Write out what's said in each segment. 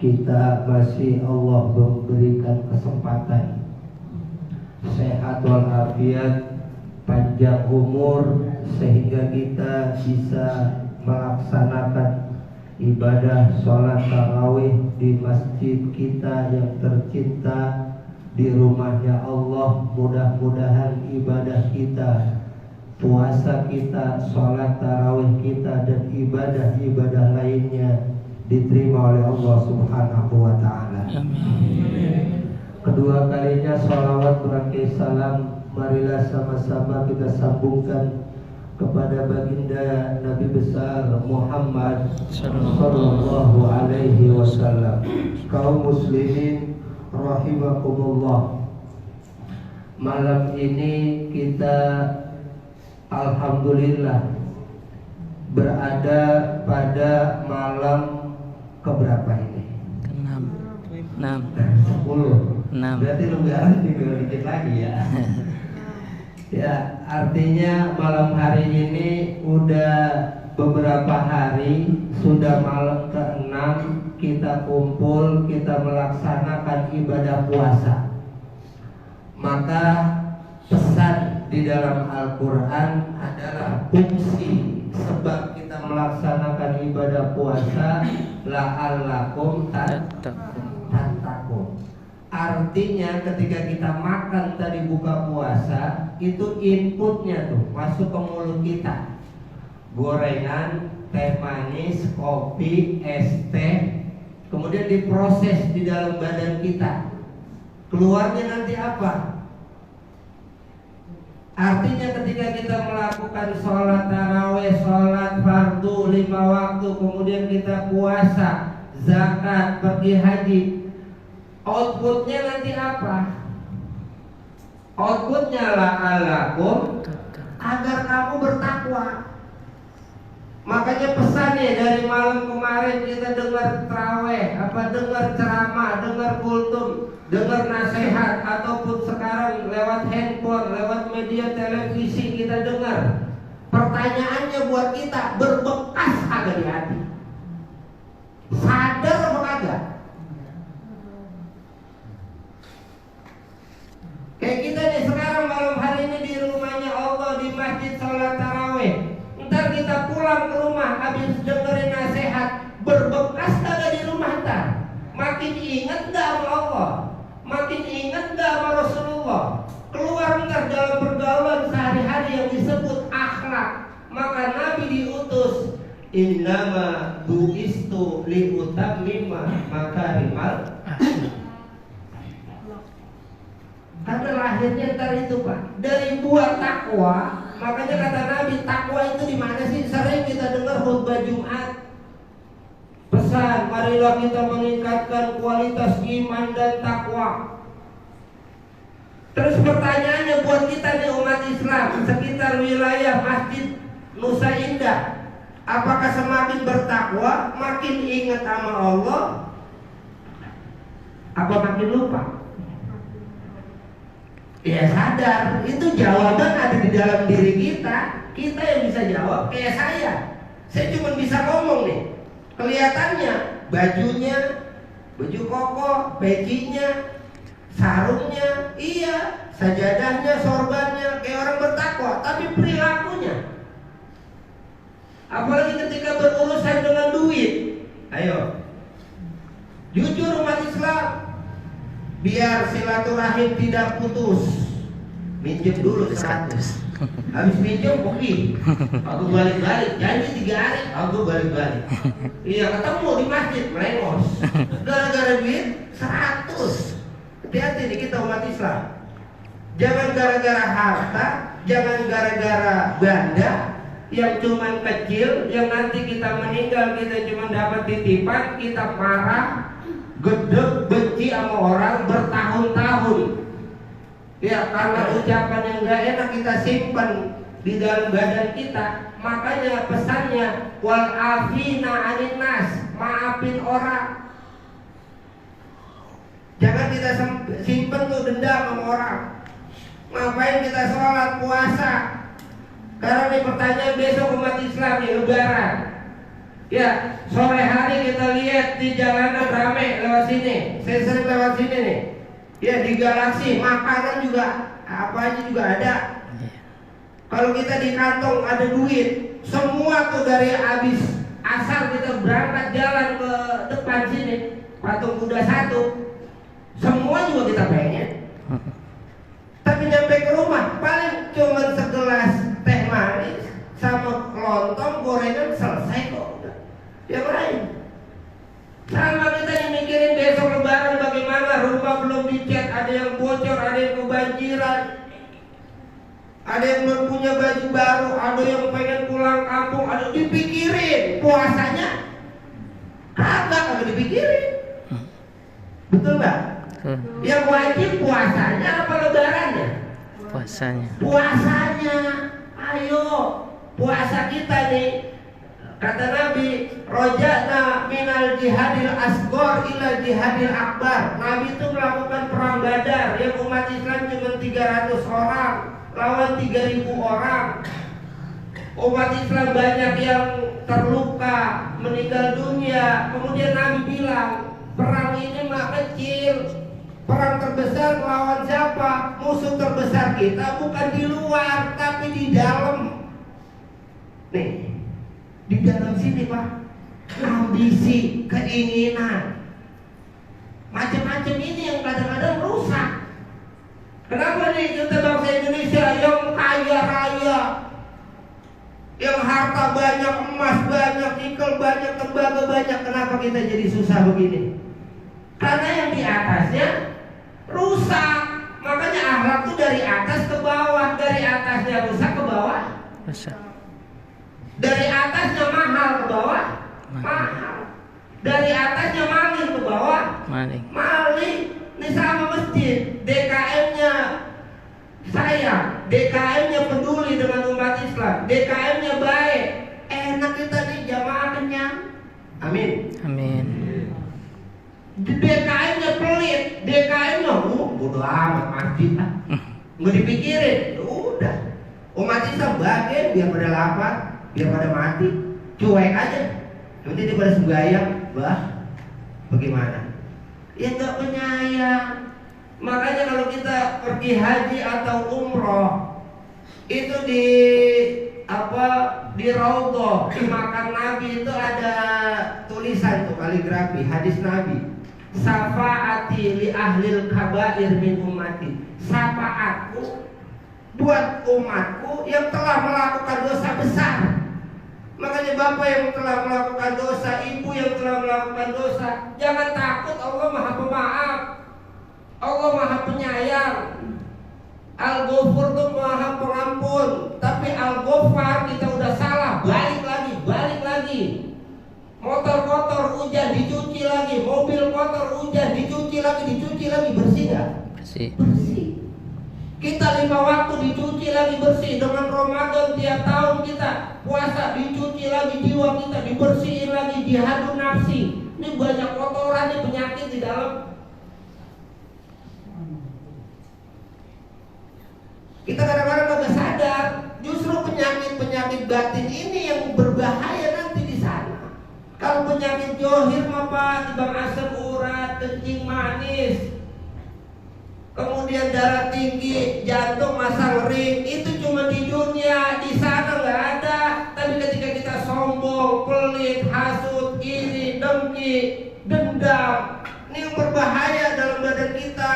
kita masih Allah memberikan kesempatan sehat walafiat, panjang umur, sehingga kita bisa melaksanakan ibadah sholat tarawih di masjid kita yang tercinta, di rumahnya Allah. Mudah-mudahan ibadah kita, puasa kita, sholat tarawih kita, dan ibadah-ibadah lainnya diterima oleh Allah Subhanahu wa ta'ala. Kedua kalinya sholawat berakhir salam, marilah sama-sama kita sambungkan kepada baginda Nabi besar Muhammad sallallahu alaihi wasallam. Kaum muslimin rahimakumullah, malam ini kita alhamdulillah berada pada malam keberapa ini? 6. 10. Berarti lebaran tinggal dikit lagi ya. Ya, artinya malam hari ini udah beberapa hari, sudah malam ke-6 kita kumpul, kita melaksanakan ibadah puasa. Maka pesan di dalam Al-Quran adalah fungsi sebab kita melaksanakan ibadah puasa la'allakum tattaqun. Artinya ketika kita makan tadi buka puasa, itu inputnya tuh masuk ke mulut kita, gorengan, teh manis, kopi, es teh, kemudian diproses di dalam badan kita. Keluarnya nanti apa? Artinya ketika kita melakukan sholat tarawih, sholat fardu 5 waktu, kemudian kita puasa, zakat, pergi haji, outputnya nanti apa? Outputnya la'allakum, agar kamu bertakwa. Makanya pesannya dari malam kemarin kita dengar tarawih, dengar ceramah, dengar kultum, dengar nasihat, ataupun sekarang lewat handphone, lewat media televisi kita dengar. Pertanyaannya buat kita, berbekas agak di hati? Sadar apa kagak? Kayak kita nih sekarang malam hari ini di rumahnya Allah, di masjid sholat tarawih. Ntar kita pulang ke rumah habis dengerin nasihat, berbekas kagak di rumah ntar? Makin ingat gak sama Allah? Makin ingat gak sama Rasulullah? Keluar ntar dalam pergaulan sehari-hari yang disebut akhlak. Maka Nabi diutus, innama bu'istu liutammima makarimal. Karena lahirnya ntar itu Pak, dari buah takwa. Makanya kata Nabi, takwa itu di mana sih? Sering kita dengar khutbah Jumat. Pesan, marilah kita meningkatkan kualitas iman dan takwa. Terus pertanyaannya buat kita nih umat Islam sekitar wilayah Masjid Nusa Indah, apakah semakin bertakwa, makin ingat sama Allah, apa makin lupa? Ya sadar, itu jawaban ada di dalam diri kita. Kita yang bisa jawab. Kayak saya cuma bisa ngomong nih. Kelihatannya bajunya, baju koko, pecinya, sarungnya, iya, sajadahnya, sorbannya kayak orang bertakwa, tapi perilakunya, apalagi ketika berurusan dengan duit, ayo, jujur umat Islam, biar silaturahim tidak putus, minjem dulu 100, habis minjem pergi, aku balik-balik, janji 3 hari, aku balik-balik. Iya, ketemu di masjid, melengos, gara-gara duit 100. Hati-hati nih kita umat Islam. Jangan gara-gara harta, jangan gara-gara benda yang cuman kecil, yang nanti kita meninggal kita cuma dapat titipan, kita marah, gedeg, benci sama orang bertahun-tahun. Ya, karena ucapan yang gak enak kita simpan di dalam badan kita. Makanya pesannya wal afina anin nas, maafin orang. Jangan kita simpen tuh dendam sama orang. Ngapain kita sholat puasa? Karena ini pertanyaan besok umat Islam nih, lebaran. Ya, sore hari kita lihat lihat di jalanan rame lewat sini. Saya sering lewat sini nih. Ya di Galaksi makanan juga apa aja juga ada. Kalau kita di kantong ada duit, semua tuh dari habis asal kita berangkat jalan ke depan sini, patung kuda 1, semua juga kita pengen. Tapi nyampe ke rumah paling cuma segelas teh manis sama lontong gorengan selesai kok. Yang lain sama kita nih mikirin besok lebaran bagaimana, rumah belum dicat, ada yang bocor, ada yang kebanjiran, ada yang belum punya baju baru, ada yang pengen pulang kampung, ada dipikirin. Puasanya kagak dipikirin. Betul nggak? Yang wajib puasanya apa lebarannya? Puasanya. Puasanya. Ayo puasa kita nih. Kata Nabi, roja'na minal jihadil asgor ila jihadil akbar. Nabi itu melakukan perang Badar yang umat Islam cuma 300 orang lawan 3.000 orang. Umat Islam banyak yang terluka, meninggal dunia. Kemudian Nabi bilang, perang ini mah kecil. Perang terbesar melawan siapa? Musuh terbesar kita bukan di luar, tapi di dalam. Nih, di dalam sini Pak, ambisi, keinginan, macam-macam ini yang kadang-kadang rusak. Kenapa nih kita bangsa Indonesia yang kaya raya, yang harta banyak, emas banyak, nikel banyak, tembaga banyak, kenapa kita jadi susah begini? Karena yang di atasnya rusak. Makanya akhlak itu dari atas ke bawah, dari atasnya rusak ke bawah. Rusak. Dari atasnya mahal ke bawah, mahal. Dari atasnya maling ke bawah, Maling. maling. Ini sama masjid, DKM-nya sayang, DKM-nya peduli dengan umat Islam, DKM-nya baik. Enak kita nih jamaah kenyang. Amin. Amin. DKM-nya pelit, DKM-nya bodo amat masjid lah, nggak dipikirin. Udah, umat Islam bagian biar pada lapar, biar pada mati, cuek aja. Nanti dia pada sembahyang, bah, bagaimana? Ya nggak penyayang. Makanya kalau kita pergi haji atau umroh, itu di Raudhah, di makam Nabi itu ada tulisan tuh kaligrafi hadis Nabi. Syafaati li ahlil kabair min ummati. Syafaatku buat umatku yang telah melakukan dosa besar. Makanya bapak yang telah melakukan dosa, ibu yang telah melakukan dosa, jangan takut, Allah Maha Pemaaf, Allah Maha Penyayang. Al-Ghafur itu Maha Pengampun. Tapi Al-Ghaffar kita udah salah, balik lagi. Motor kotor hujan dicuci lagi, mobil kotor hujan dicuci lagi, bersih nggak? Bersih. Kita 5 waktu dicuci lagi bersih. Dengan Ramadan tiap tahun kita puasa dicuci lagi, jiwa kita dibersihin lagi, jihadun nafsi. Ini banyak kotoran, ini penyakit di dalam. Kita kadang-kadang nggak sadar, justru penyakit batin ini yang berbahaya nanti di sana. Kalau penyakit johir apa, timbang asam urat, kencing manis, kemudian darah tinggi, jantung masang ring, itu cuma di dunia, di sana nggak ada. Tapi ketika kita sombong, pelit, hasut, iri, dengki, dendam, ini yang berbahaya dalam badan kita.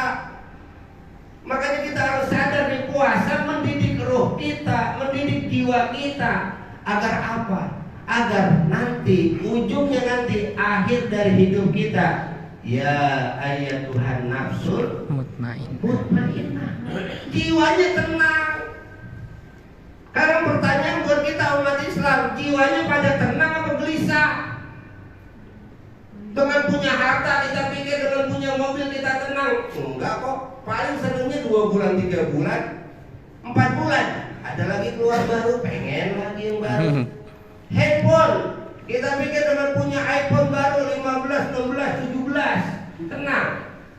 Makanya kita harus sadar di puasa mendidik roh kita, mendidik jiwa kita. Agar apa? Agar nanti, ujungnya nanti, akhir dari hidup kita, ya ayat Tuhan nafsul mutmainnah, jiwanya tenang. Sekarang pertanyaan buat kita umat Islam, jiwanya pada tenang apa gelisah? Dengan punya harta kita pikir, dengan punya mobil kita tenang? Enggak kok. Paling senengnya 2 bulan, 3 bulan, 4 bulan. Ada lagi keluar baru, pengen lagi yang baru. Handphone, kita pikir dengan punya iPhone baru 15, 16, 17, tenang.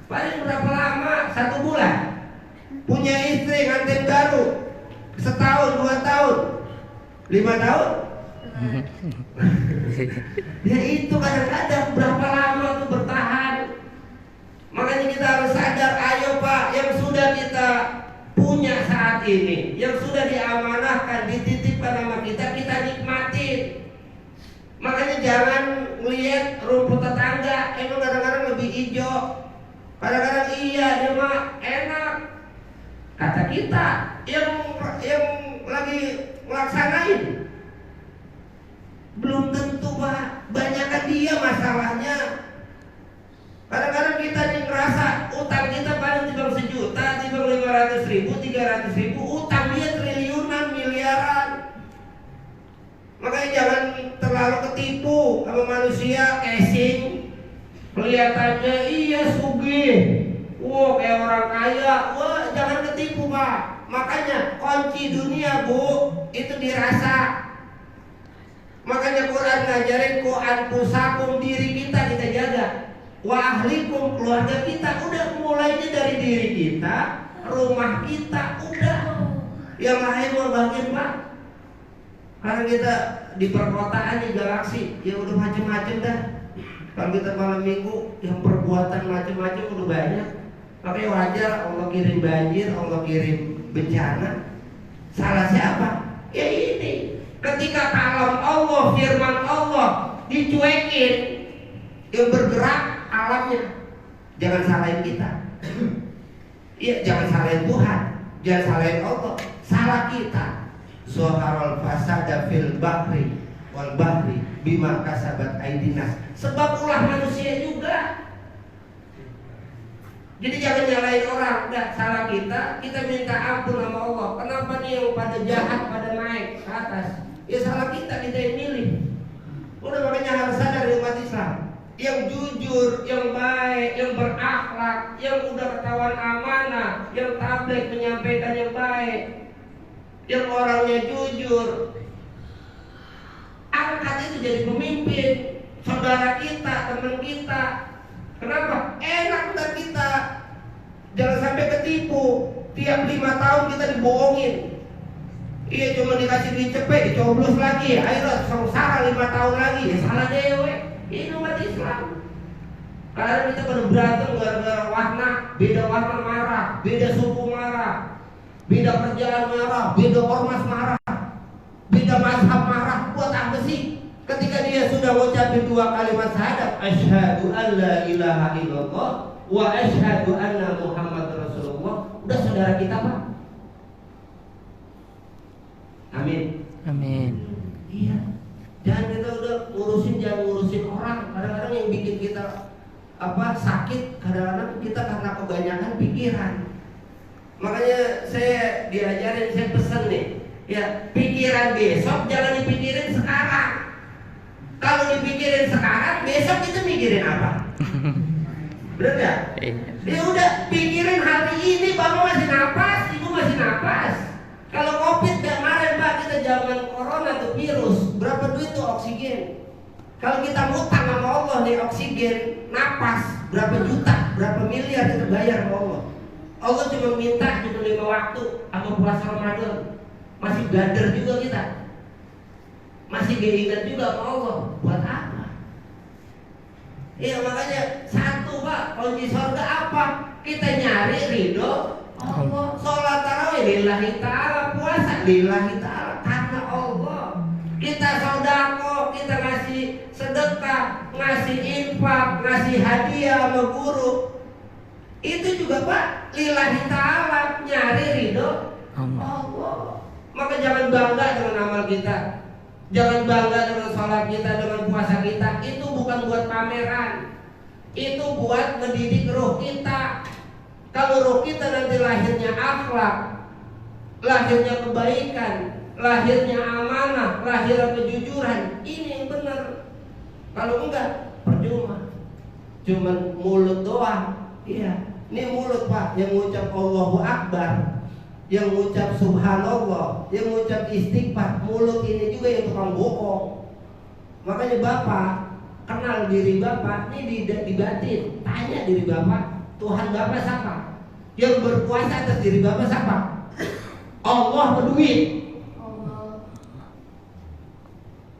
Paling berapa lama? 1 bulan. Punya istri ngantin baru, setahun, 2 tahun, 5 tahun. Ya itu kadang-kadang berapa lama hijau. Kadang-kadang iya dia mah enak. Kata kita yang lagi melaksanain belum tentu Pak. Banyakan dia masalahnya. Kadang-kadang kita nih ngerasa utang kita paling timbang 1 juta, timbang 500.000, 300.000, utang dia triliunan, miliaran. Makanya jangan terlalu ketipu sama manusia casing. Kelihatannya iya sugih, wah kayak orang kaya, wah jangan ketipu Pak. Makanya kunci dunia Bu itu dirasa. Makanya Quran ngajarin ku anfusakum, diri kita jaga. Wa ahlikum, keluarga kita. Udah mulainya dari diri kita, rumah kita, udah. Yang lain mau bagian Pak. Karena kita di perkotaan, di galaksi, ya udah macam-macam dah. Kalau kita malam minggu, yang perbuatan macam-macam udah banyak. Makanya wajar Allah kirim banjir, Allah kirim bencana. Salah siapa? Ya ini. Ketika kalam Allah, firman Allah dicuekin, yang bergerak alamnya. Jangan salahin kita. Iya, jangan salahin Tuhan, jangan salahin Allah. Salah kita. Soharul fasada fil bahri wal bahri bima kasabat aidinas. Sebab ulah manusia juga. Jadi jangan nyalain orang. Udah salah kita, kita minta ampun sama Allah. Kenapa nih yang pada jahat pada naik ke atas? Ya salah kita yang milih. Udah makanya harus sadar umat Islam. Yang jujur, yang baik, yang berakhlak, yang udah ketahuan amanah, yang tabligh menyampaikan yang baik, yang orangnya jujur, angkat itu jadi pemimpin. Saudara kita, teman kita. Kenapa? Enak buat kita. Jangan sampai ketipu. Tiap 5 tahun kita dibohongin. Iya cuma dikasih duit cepet, dicoblos lagi. Akhirnya sengsara 5 tahun lagi. Ya salah dewe. Ini umat Islam. Karena kita pada berantem gara-gara warna, beda warna marah, beda suku marah, beda kerjaan marah, beda ormas marah, beda mazhab marah. Buat apa sih? Ketika dia sudah mengucapkan 2 kalimat syahadat, asyhadu an la ilaha illallah wa asyhadu anna Muhammad Rasulullah, udah saudara kita Pak. Amin. Amin. Iya. Jangan kita udah jangan ngurusin orang. Kadang-kadang yang bikin kita sakit, kadang-kadang kita karena kebanyakan pikiran. Makanya saya diajarin, saya pesan nih, ya pikiran besok jangan dipikirin sekarang. Kalau dipikirin sekarang, besok kita mikirin apa? Bener gak? Dia udah pikirin hari ini, bapak masih napas, ibu masih napas. Kalau COVID kemarin Pak, kita zaman corona tuh virus, berapa duit tuh oksigen? Kalau kita ngutang sama Allah nih oksigen, napas, berapa juta, berapa miliar kita bayar sama Allah. Allah cuma minta 5 waktu sama puasa Ramadan. Masih gader juga kita. Masih keinget juga sama Allah. Buat apa? Iya makanya satu Pak, kunci surga apa? Kita nyari ridho Allah. Sholat tarawih lillahi ta'ala, puasa lillahi ta'ala, karena Allah. Kita sodako, kita ngasih sedekah, ngasih infak, ngasih hadiah sama guru, itu juga Pak lillahi ta'ala, nyari ridho Allah. Maka jangan bangga dengan amal kita, jangan bangga dengan sholat kita, dengan puasa kita. Itu bukan buat pameran, itu buat mendidik roh kita. Kalau roh kita nanti lahirnya akhlak, lahirnya kebaikan, lahirnya amanah, lahirnya kejujuran, ini yang benar. Kalau enggak, percuma. Cuman mulut doang. Iya, ini mulut Pak yang ngucap Allahu Akbar, yang ngucap Subhanallah, yang ngucap istighfar. Mulut ini juga yang tukang bohong. Makanya Bapak kenal diri Bapak, ini di batin. Tanya diri Bapak, Tuhan Bapak siapa? Yang berkuasa atas diri Bapak siapa? Allah berduit.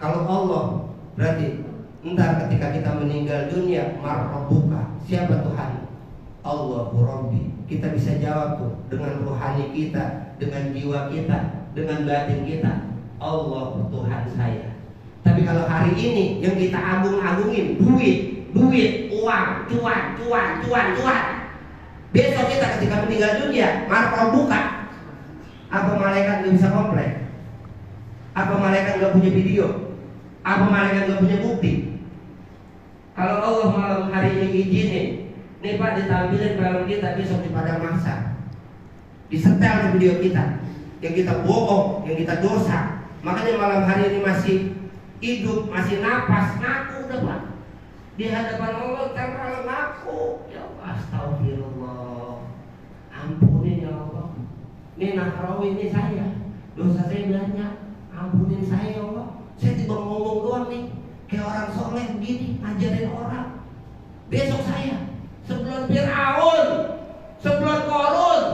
Kalau Allah berarti entar ketika kita meninggal dunia, marabbuka, siapa Tuhan? Allahu Rabbi. Kita bisa jawab tuh dengan rohani kita, dengan jiwa kita, dengan batin kita, Allah Tuhan saya. Tapi kalau hari ini yang kita agung-agungin duit, cuan. Besok kita ketika meninggal dunia, markal buka. Apa malaikat nggak bisa komplain? Apa malaikat nggak punya video? Apa malaikat nggak punya bukti? Kalau Allah malam hari ini izinin, nih Pak ditampilin film kita besok di padang mahsyar, disetel di video kita, yang kita bohong, yang kita dosa. Makanya malam hari ini masih hidup, masih napas, ngaku udah Pak. Di hadapan Allah terlalu ngaku. Ya Allah, astagfirullah. Ampunin ya Allah. Ini Nahrawi ini saya. Dosa saya banyak. Ampunin saya ya Allah. Saya tiba ngomong doang nih. Kayak orang soleh begini, ngajarin orang. Besok saya sebelum Fir'aun, sebelum Korun,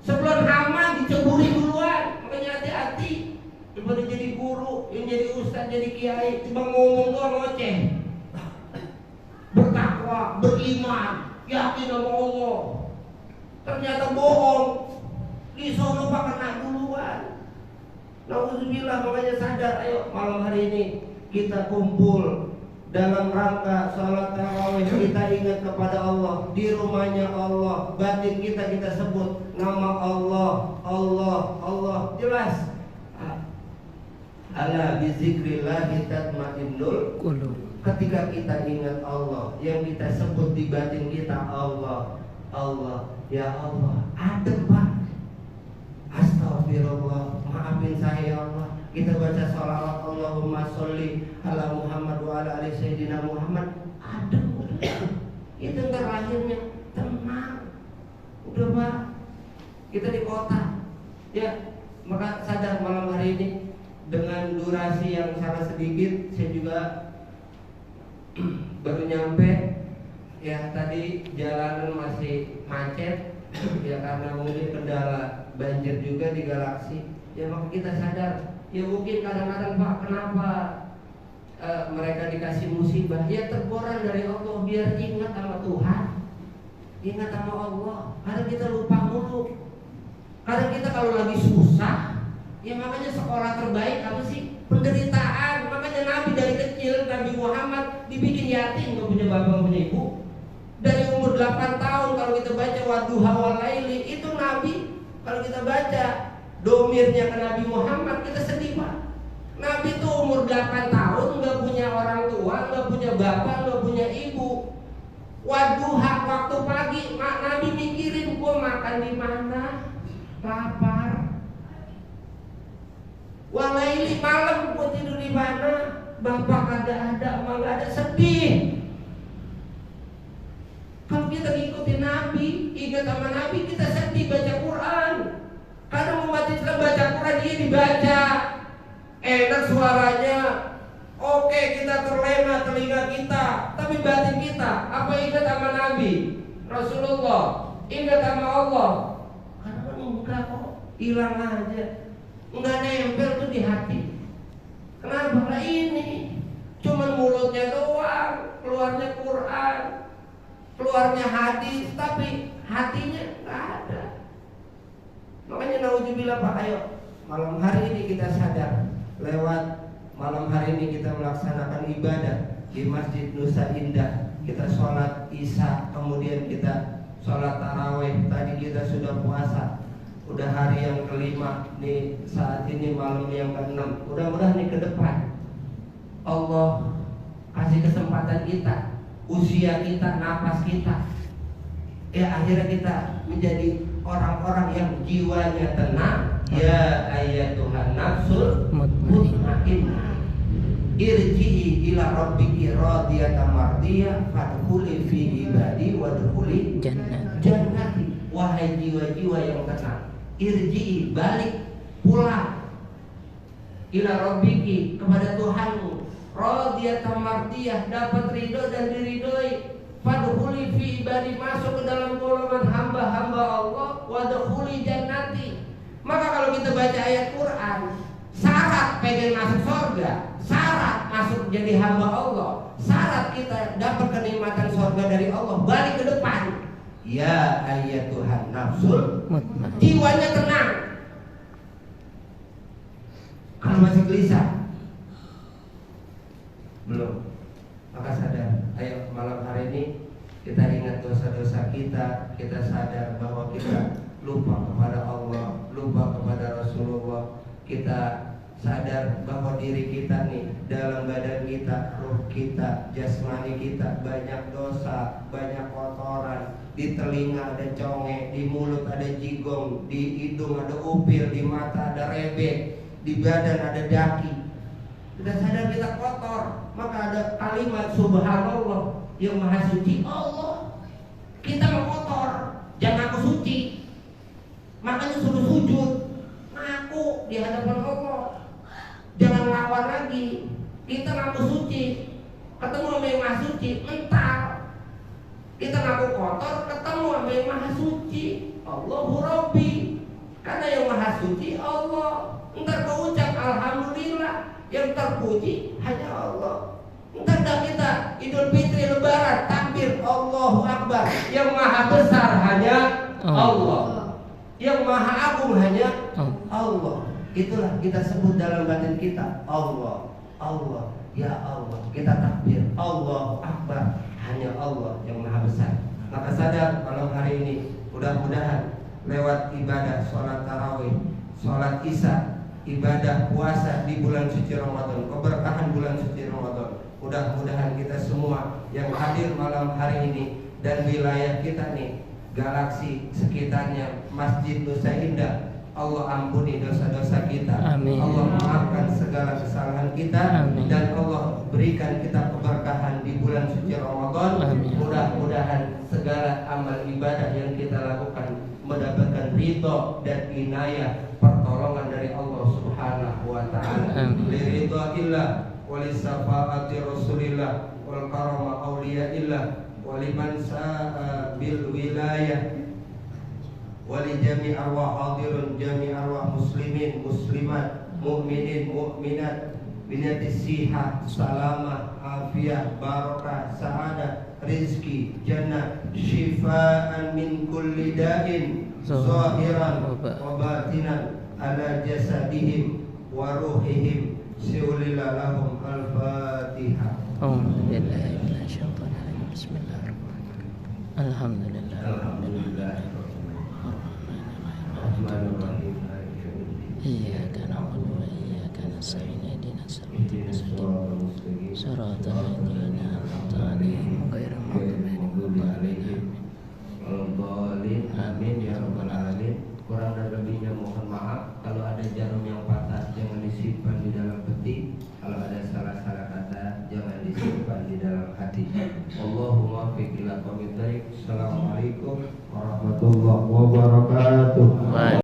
sebelum Haman diceburi duluan. Makanya hati-hati. Daripada jadi guru, yang jadi ustaz, jadi kiai, cuma ngomong doang ngoceh. Bertakwa, beriman, yakin sama Allah. Ternyata bohong. Di sono Pak kena duluan. Nauzubillah, makanya sadar. Ayo malam hari ini kita kumpul dalam rangka salat tarawih. Kita ingat kepada Allah. Di rumahnya Allah, batin kita sebut nama Allah. Allah jelas. Ala bizikrillahi tatmainnul qulub. Ketika kita ingat Allah, yang kita sebut di batin kita Allah, ya Allah, adem Pak. Astagfirullah, maafin saya ya Allah. Kita baca sholawat Allahumma sholli ala Muhammad wa ala ali sayyidina Muhammad, adem udah. Itu ntar lahirnya tenang. Udah Pak, kita di kota. Ya, maka sadar malam hari ini dengan durasi yang sangat sedikit, saya juga baru nyampe. Ya tadi jalanan masih macet ya karena mungkin kendala banjir juga di Galaksi. Ya maka kita sadar, ya mungkin kadang-kadang Pak kenapa mereka dikasih musibah? Ya teguran dari Allah biar ingat sama Tuhan, ingat sama Allah. Kadang kita lupa mulu. Kadang kita kalau lagi susah, ya makanya sekolah terbaik apa sih? Penderitaan. Makanya Nabi dari kecil, Nabi Muhammad dibikin yatim, gak punya bapak, gak punya ibu. Dari umur 8 tahun kalau kita baca wadduha wal laili, itu Nabi. Kalau kita baca domirnya ke Nabi Muhammad, kita sedih Pak. Nabi itu umur 8 tahun gak punya orang tua, gak punya bapak, gak punya ibu. Wadduha waktu pagi, Nabi mikirin gua makan di mana, lapar. Walaili malam gua tidur di mana, bapak kagak ada, emak gak ada, sedih. Kalau kita ngikutin Nabi, ingat sama Nabi, kita sedih baca Quran. Karena umat Islam baca Quran dia dibaca, enak suaranya, oke kita terlena telinga kita, tapi batin kita apa ingat sama Nabi, Rasulullah, ingat sama Allah. Karena kan enggak kok, hilang aja. Enggak nempel tuh di hati. Kenapa? Lah ini cuman mulutnya doang, keluarnya Quran, keluarnya hadis, tapi hatinya enggak ada. Makanya nauzubillah Pak, ayo malam hari ini kita sadar, lewat malam hari ini kita melaksanakan ibadah di Masjid Nusa Indah. Kita sholat Isya, kemudian kita sholat tarawih. Tadi kita sudah puasa. Udah hari yang kelima nih, saat ini malam yang ke-6. Mudah-mudahan nih ke depan Allah kasih kesempatan kita, usia kita, napas kita, ya akhirnya kita menjadi orang-orang yang jiwanya tenang. Ya ayyatuhan nafsul mutmainnah, irji'i ila rabbiki radiyatan mardiyah fadkhuli fi ibadi wadkhuli jannati. Wahai jiwa-jiwa yang tenang, irji'i, balik, pulang, ila rabbiki, kepada Tuhanmu, radiyatan mardiyah, dapat ridho dan diridhoi, fadkhuli fi ibadi, masuk ke dalam golongan hamba-hamba Allah, wadkhuli jannati. Maka kalau kita baca ayat Quran, syarat pengen masuk surga, syarat masuk jadi hamba Allah, syarat kita dapat kenikmatan surga dari Allah, balik ke depan. Ya ayyatuhan nafsul mutmainnah, jiwanya tenang. Kalau masih gelisah, belum. Maka sadar, ayo malam hari ini kita ingat dosa-dosa kita. Kita sadar bahwa kita lupa kepada Allah, lupa kepada Rasulullah. Kita sadar bahwa diri kita nih, dalam badan kita, ruh kita, jasmani kita banyak dosa, banyak kotoran. Di telinga ada conge, di mulut ada jigong, di hidung ada upil, di mata ada rebek, di badan ada daki. Kita sadar kita kotor, maka ada kalimat subhanallah, yang maha suci Allah. Kita mau kotor, jangan aku suci. Makanya suruh sujud, ngaku di hadapan Allah. Jangan lawan lagi. Kita ngaku suci, ketemu sama yang maha suci, mental. Kita ngaku kotor, ketemu sama yang maha suci, Allahu Rabbi. Karena yang maha suci Allah. Ntar kau ucap alhamdulillah, yang terpuji hanya Allah. Ntar dah kita Idul Fitri Lebaran takbir Allahu Akbar, yang maha besar hanya Allah, yang maha agung hanya Allah. Itulah kita sebut dalam batin kita Allah, Allah, ya Allah. Kita takbir Allahu Akbar, hanya Allah yang maha besar. Maka sadar malam hari ini, mudah-mudahan lewat ibadah sholat tarawih, sholat isya, ibadah puasa di bulan suci Ramadan, keberkahan bulan suci Ramadan, mudah-mudahan kita semua yang hadir malam hari ini dan wilayah kita nih, galaksi sekitarnya, Masjid Nusa Indah, Allah ampuni dosa-dosa kita. Amin. Allah maafkan segala kesalahan kita. Amin. Dan Allah berikan kita keberkahan di bulan suci Ramadan. Amin. Mudah-mudahan segala amal ibadah yang kita lakukan mendapatkan ridho dan inayah, pertolongan dari Allah Subhanahu wa taala. Liridhillah wa lisafaati Rasulillah wal karama auliyaillah wa liman sa'a bil wilayah wali jami' arwah hadirun jami' arwah muslimin muslimat mu'minin mu'minat binatis siha salamah afiyah barakah sa'adah rizki jannah shifaan min kulli da'in zahiran wa batinan ala jasadihim wa ruhihim siulila lahum al-fatihah. Alhamdulillah. Alhamdulillah. Iyyaka na'budu wa iyyaka nasta'in ihdinas siratal mustaqim siratal ladzina an'amta 'alaihim ghairil maghdubi 'alaihim waladdallin. Amin ya rabbal alamin. Kurang dan lebihnya mohon maaf. Kalau ada jarum yang patah jangan disimpan di dalam peti. Kalau ada salah-salah kata jangan disimpan di dalam hati. Allahumma fiqh ila qawmit thariq. Assalamualaikum warahmatullahi wabarakatuh.